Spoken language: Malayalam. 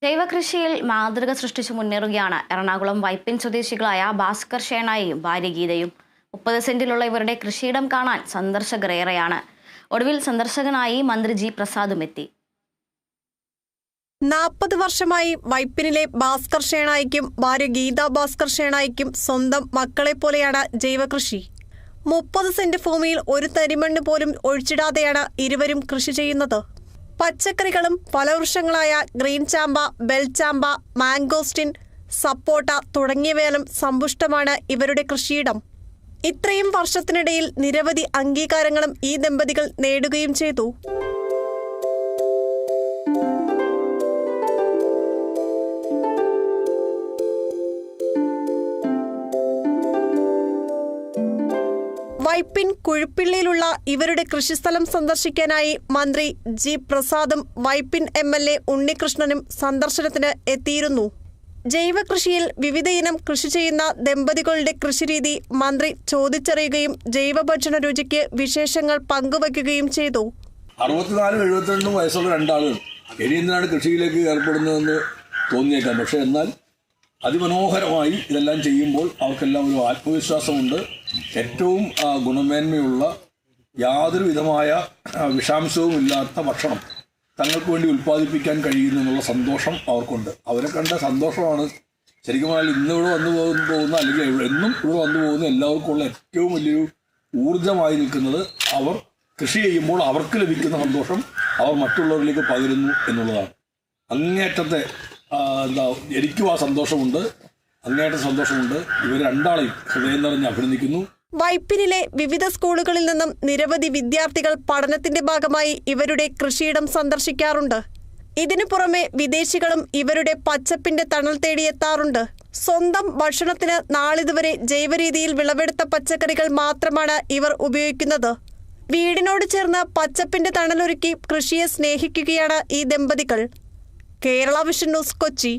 ജൈവകൃഷിയിൽ മാതൃക സൃഷ്ടിച്ചു മുന്നേറുകയാണ് എറണാകുളം വൈപ്പിൻ സ്വദേശികളായ ഭാസ്കർ ഷേണായിയും ഭാര്യ ഗീതയും. 30 സെന്റിലുള്ള ഇവരുടെ കൃഷിയിടം കാണാൻ സന്ദർശകർ ഏറെയാണ്. ഒടുവിൽ സന്ദർശകനായി മന്ത്രി ജി പ്രസാദും എത്തി. 40 വർഷമായി വൈപ്പിനിലെ ഭാസ്കർ ഷേണായിക്കും ഭാര്യ ഗീത ഭാസ്കർ ഷേണായിക്കും സ്വന്തം മക്കളെ പോലെയാണ് ജൈവകൃഷി. 30 സെന്റ് ഭൂമിയിൽ ഒരു തരിമണ്ണ് പോലും ഒഴിച്ചിടാതെയാണ് ഇരുവരും കൃഷി ചെയ്യുന്നത്. പച്ചക്കറികളും ഫലവൃക്ഷങ്ങളായ ഗ്രീൻ ചാമ്പ, ബെൽ ചാമ്പ, മാംഗോസ്റ്റിൻ, സപ്പോട്ട തുടങ്ങിയവയാലും സമ്പുഷ്ടമാണ് ഇവരുടെ കൃഷിയിടം. ഇത്രയും വർഷത്തിനിടയിൽ നിരവധി അംഗീകാരങ്ങളും ഈ ദമ്പതികൾ നേടുകയും ചെയ്തു. വൈപ്പിൻ കുഴുപ്പിള്ളിയിലുള്ള ഇവരുടെ കൃഷിസ്ഥലം സന്ദർശിക്കാനായി മന്ത്രി ജി പ്രസാദും വൈപ്പിൻ MLA ഉണ്ണികൃഷ്ണനും സന്ദർശനത്തിന് എത്തിയിരുന്നു. ജൈവകൃഷിയിൽ വിവിധയിനം കൃഷി ചെയ്യുന്ന ദമ്പതികളുടെ കൃഷിരീതി മന്ത്രി ചോദിച്ചറിയുകയും ജൈവഭക്ഷണ രുചിക്ക് വിശേഷങ്ങൾ പങ്കുവയ്ക്കുകയും ചെയ്തു. 64-72 വയസ്സുള്ള രണ്ടാളുകൾ ഇനി എന്തിനാണ് കൃഷിയിലേക്ക് ഏർപ്പെടുന്നതെന്ന് തോന്നിയേക്കാം. പക്ഷേ എന്നാൽ അതിമനോഹരമായി ഇതെല്ലാം ചെയ്യുമ്പോൾ അവർക്കെല്ലാം ഒരു ആത്മവിശ്വാസമുണ്ട്. ഏറ്റവും ഗുണമേന്മയുള്ള യാതൊരു വിധമായ വിഷാംശവും ഇല്ലാത്ത ഭക്ഷണം തങ്ങൾക്ക് വേണ്ടി ഉൽപ്പാദിപ്പിക്കാൻ കഴിയുന്നു എന്നുള്ള സന്തോഷം അവർക്കുണ്ട്. അവരെ കണ്ട സന്തോഷമാണ് ശരിക്കും പറഞ്ഞാൽ ഇന്നിവിടെ വന്നു പോകുന്ന അല്ലെങ്കിൽ എന്നും ഇവിടെ വന്നു പോകുന്ന എല്ലാവർക്കുമുള്ള ഏറ്റവും വലിയൊരു ഊർജ്ജമായി നിൽക്കുന്നത്. അവർ കൃഷി ചെയ്യുമ്പോൾ അവർക്ക് ലഭിക്കുന്ന സന്തോഷം അവർ മറ്റുള്ളവരിലേക്ക് പകരുന്നു എന്നുള്ളതാണ്. അങ്ങേയറ്റത്തെ എനിക്കും ആ സന്തോഷമുണ്ട്, അങ്ങേയറ്റം സന്തോഷമുണ്ട്. ഇവർ രണ്ടാളെയും ഹൃദയം നിറഞ്ഞ് അഭിനന്ദിക്കുന്നു. വൈപ്പിനിലെ വിവിധ സ്കൂളുകളിൽ നിന്നും നിരവധി വിദ്യാർത്ഥികൾ പഠനത്തിന്റെ ഭാഗമായി ഇവരുടെ കൃഷിയിടം സന്ദർശിക്കാറുണ്ട്. ഇതിനു പുറമെ വിദേശികളും ഇവരുടെ പച്ചപ്പിന്റെ തണൽ തേടിയെത്താറുണ്ട്. സ്വന്തം ഭക്ഷണത്തിന് നാളിതുവരെ ജൈവരീതിയിൽ വിളവെടുത്ത പച്ചക്കറികൾ മാത്രമാണ് ഇവർ ഉപയോഗിക്കുന്നത്. വീടിനോട് ചേർന്ന് പച്ചപ്പിന്റെ തണലൊരുക്കി കൃഷിയെ സ്നേഹിക്കുകയാണ് ഈ ദമ്പതികൾ. Kerala vision news, Kochi.